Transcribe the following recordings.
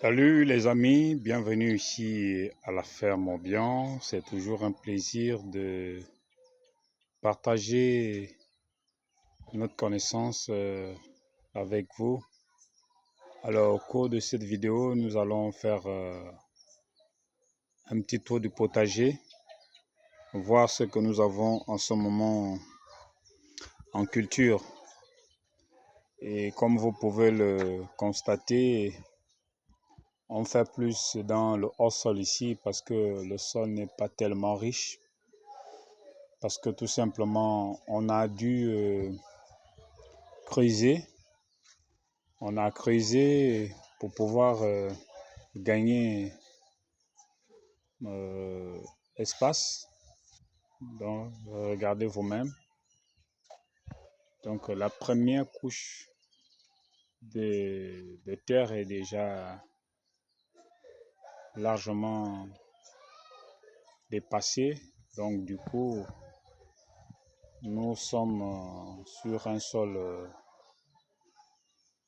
Salut les amis, bienvenue ici à la ferme Ambiance. C'est toujours un plaisir de partager notre connaissance avec vous. Alors au cours de cette vidéo, nous allons faire un petit tour du potager, voir ce que nous avons en ce moment en culture. Et comme vous pouvez le constater, on fait plus dans le hors-sol ici parce que le sol n'est pas tellement riche. Parce que tout simplement, on a dû creuser. On a creusé pour pouvoir gagner euh, espace. Donc, regardez vous-même. Donc, la première couche de terre est déjà largement dépassée. Donc, du coup, nous sommes sur un sol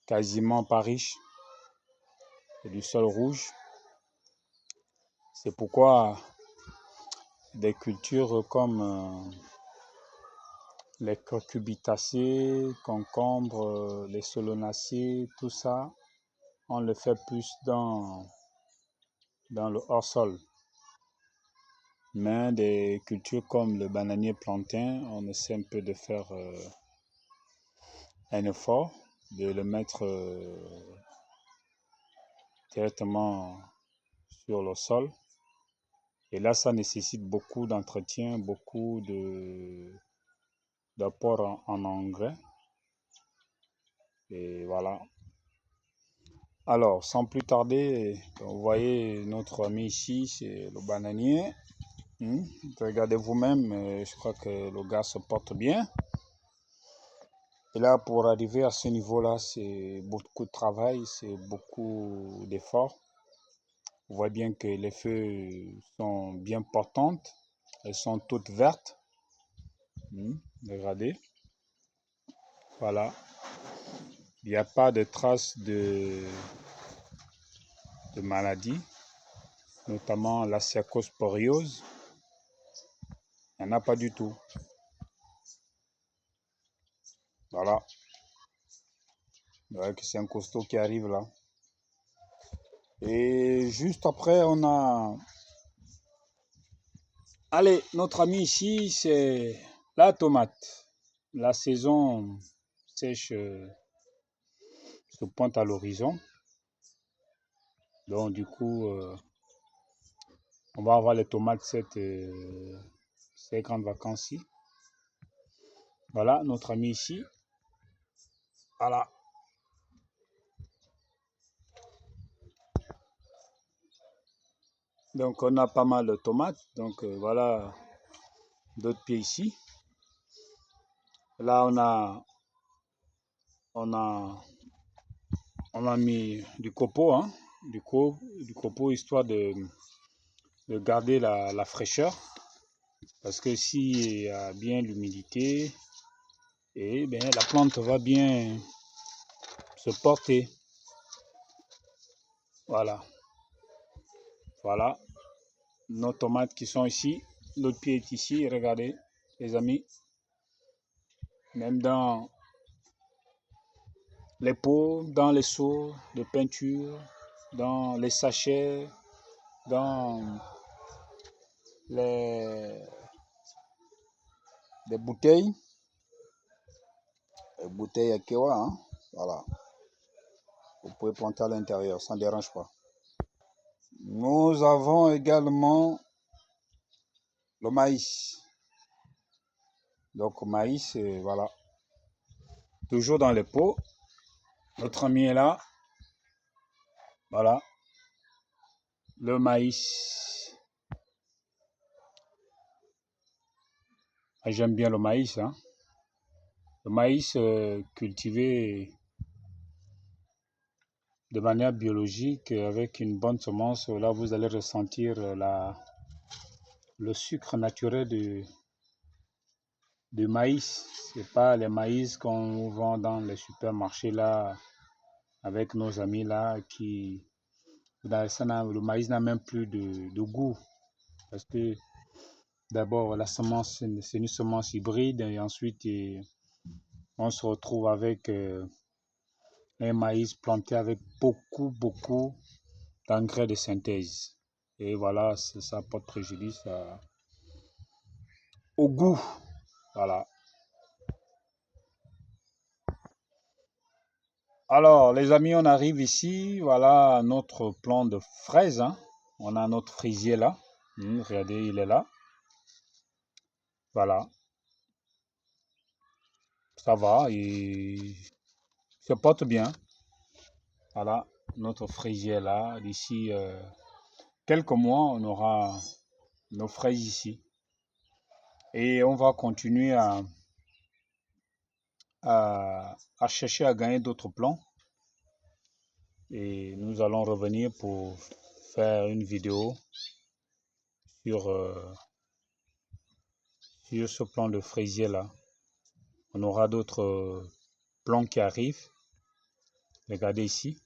quasiment pas riche. C'est du sol rouge. C'est pourquoi des cultures comme les cucurbitacées, concombres, les solanacées, tout ça, on le fait plus dans le hors-sol. Mais des cultures comme le bananier plantain, on essaie un peu de faire un effort, de le mettre directement sur le sol. Et là, ça nécessite beaucoup d'entretien, beaucoup d'apport en engrais. Et voilà. Alors, sans plus tarder, vous voyez notre ami ici, c'est le bananier. Regardez vous-même, je crois que le gars se porte bien. Et là, pour arriver à ce niveau-là, c'est beaucoup de travail, c'est beaucoup d'efforts. Vous voyez bien que les feuilles sont bien portantes, elles sont toutes vertes. Regardez, voilà. Il n'y a pas de traces de maladie, notamment la cercosporiose. Il n'y en a pas du tout. Voilà. Ouais, que c'est un costaud qui arrive là. Et juste après, on a... Allez, notre ami ici, c'est la tomate. La saison sèche se pointe à l'horizon. Donc, du coup, on va avoir les tomates ces grandes vacances-ci. Voilà, notre ami ici. Voilà. Donc, on a pas mal de tomates. Donc, voilà d'autres pieds ici. Là, on a mis du copeau, hein, du copeau, histoire de garder la fraîcheur. Parce que s'il y a bien l'humidité, et bien, la plante va bien se porter. Voilà. Voilà. Nos tomates qui sont ici. L'autre pied est ici. Regardez, les amis. Même dans les pots, dans les seaux de peinture, dans les sachets, dans les bouteilles. Les bouteilles à Kewa, hein. Voilà. Vous pouvez planter à l'intérieur, ça ne dérange pas. Nous avons également le maïs. Donc maïs, voilà. Toujours dans les pots. Notre ami est là. Voilà. Le maïs. Ah, j'aime bien le maïs, hein. Le maïs cultivé de manière biologique avec une bonne semence, là vous allez ressentir le sucre naturel du maïs. C'est pas les maïs qu'on vend dans les supermarchés là avec nos amis là qui Le maïs n'a même plus de goût. Parce que d'abord, la semence, c'est une semence hybride. Et ensuite, on se retrouve avec un maïs planté avec beaucoup d'engrais de synthèse. Et voilà, ça porte préjudice au goût. Voilà. Alors, les amis, on arrive ici. Voilà notre plant de fraises, hein. On a notre fraisier là. Regardez, il est là. Voilà. Ça va. Il se porte bien. Voilà. Notre fraisier là. D'ici quelques mois, on aura nos fraises ici. Et on va continuer à chercher à gagner d'autres plans. Et nous allons revenir pour faire une vidéo sur, sur ce plan de fraisier là. On aura d'autres plans qui arrivent. Regardez ici.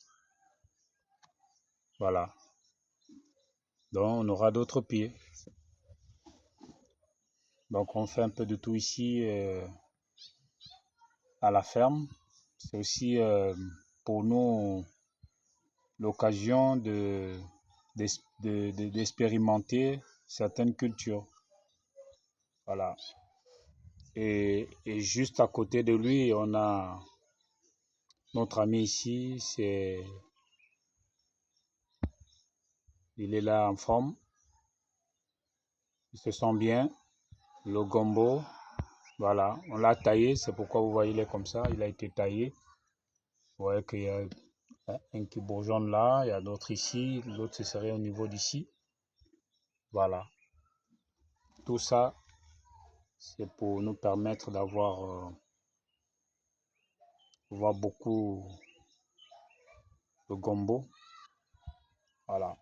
Voilà. Donc on aura d'autres pieds. Donc on fait un peu de tout ici à la ferme. C'est aussi pour nous l'occasion d'expérimenter certaines cultures. Voilà. Et juste à côté de lui, on a notre ami ici, il est là en forme, il se sent bien, le gombo, voilà, on l'a taillé, c'est pourquoi vous voyez il est comme ça, il a été taillé. Vous voyez qu'il y a un qui bourgeonne là, il y a d'autres ici, l'autre ce serait au niveau d'ici. Voilà, tout ça, c'est pour nous permettre d'avoir beaucoup de gombo. Voilà.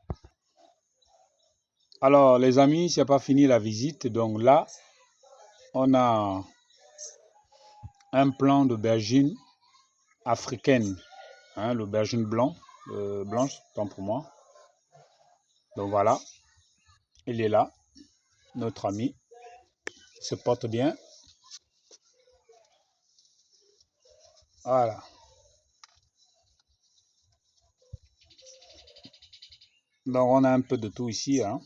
Alors, les amis, c'est pas fini la visite. Donc là, on a un plant d'aubergine africaine, hein, l'aubergine blanche, tant pour moi. Donc voilà, il est là, notre ami, il se porte bien. Voilà. Donc on a un peu de tout ici, hein,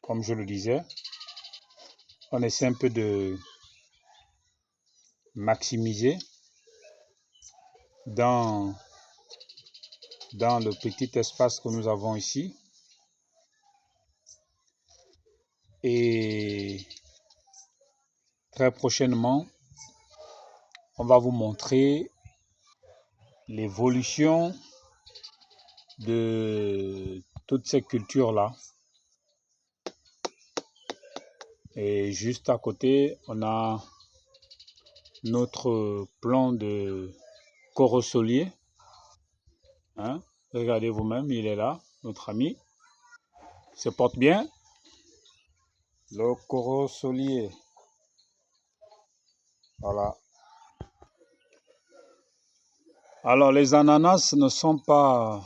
comme je le disais. On essaie un peu de maximiser dans le petit espace que nous avons ici. Et très prochainement, on va vous montrer l'évolution de toutes ces cultures-là. Et juste à côté, on a notre plant de corosolier. Hein? Regardez vous-même, il est là, notre ami. Il se porte bien. Le corosolier. Voilà. Alors, les ananas ne sont pas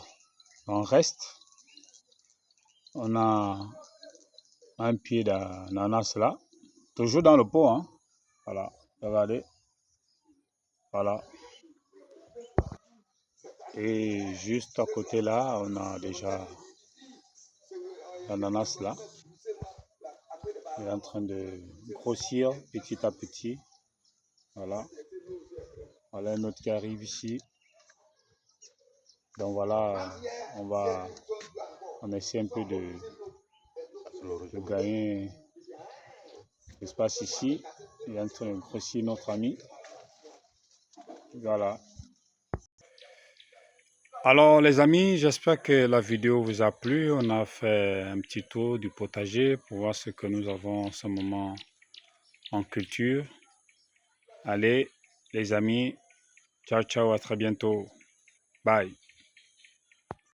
en reste. On a un pied d'ananas là. Toujours dans le pot, hein. Voilà. Regardez. Voilà. Et juste à côté là, on a déjà l'ananas là. Il est en train de grossir petit à petit. Voilà. Voilà un autre qui arrive ici. Donc voilà, on essaie un peu de gagner l'espace ici. Il est en train de grossir notre ami. Voilà. Alors les amis, j'espère que la vidéo vous a plu. On a fait un petit tour du potager pour voir ce que nous avons en ce moment en culture. Allez les amis, ciao ciao, à très bientôt. Bye.